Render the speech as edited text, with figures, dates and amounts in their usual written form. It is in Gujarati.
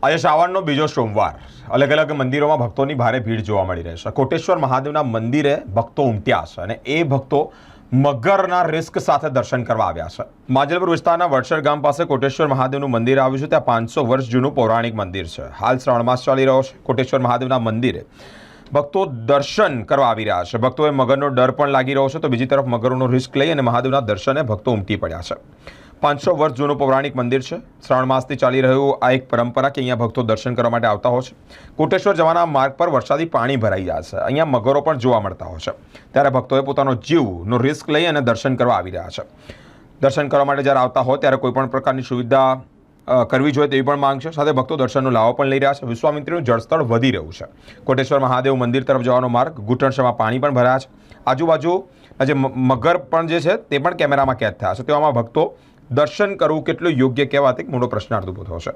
આજે શ્રાવણનો બીજો સોમવાર અલગ અલગ મંદિરોમાં ભક્તોની ભારે ભીડ જોવા મળી રહી છે। કોટેશ્વર મહાદેવના મંદિરે ભક્તો ઉમટ્યા છે અને એ ભક્તો મગરના રિસ્ક સાથે દર્શન કરવા આવ્યા છે। માજલપુર વિસ્તારના વડસર ગામ પાસે કોટેશ્વર મહાદેવનું મંદિર આવ્યું છે। ત્યાં 500 વર્ષ જૂનું પૌરાણિક મંદિર છે। હાલ શ્રાવણ માસ ચાલી રહ્યો છે। કોટેશ્વર મહાદેવના મંદિરે ભક્તો દર્શન કરવા આવી રહ્યા છે। ભક્તોએ મગરનો ડર પણ લાગી રહ્યો છે, તો બીજી તરફ મગરનો રિસ્ક લઈ અને મહાદેવના દર્શને ભક્તો ઉમટી પડ્યા છે। 500 વર્ષ જૂનું પૌરાણિક મંદિર છે। શ્રાવણ માસથી ચાલી રહ્યું આ એક પરંપરા કે અહીંયા ભક્તો દર્શન કરવા માટે આવતા હોય છે। કોટેશ્વર જવાના માર્ગ પર વરસાદી પાણી ભરાઈ જાય છે। અહીંયા મગરો પણ જોવા મળતા હોય છે, ત્યારે ભક્તોએ પોતાનો જીવનો રિસ્ક લઈ અને દર્શન કરવા આવી રહ્યા છે। દર્શન કરવા માટે જ્યારે આવતા હોય ત્યારે કોઈપણ પ્રકારની સુવિધા કરવી જોઈએ તેવી પણ માંગ છે। સાથે ભક્તો દર્શનનો લાવો પણ લઈ રહ્યા છે। વિશ્વામિત્રીનું જળસ્થળ વધી રહ્યું છે। કોટેશ્વર મહાદેવ મંદિર તરફ જવાનો માર્ગ ઘૂંટણસમાં પાણી પણ ભરાયા છે। આજુબાજુ જે મગર પણ જે છે તે પણ કેમેરામાં કેદ થયા છે। તેવામાં ભક્તો દર્શન કરવું કેટલું યોગ્ય કહેવાથી મોટો પ્રશ્નાર્થ ઊભો થયો છે।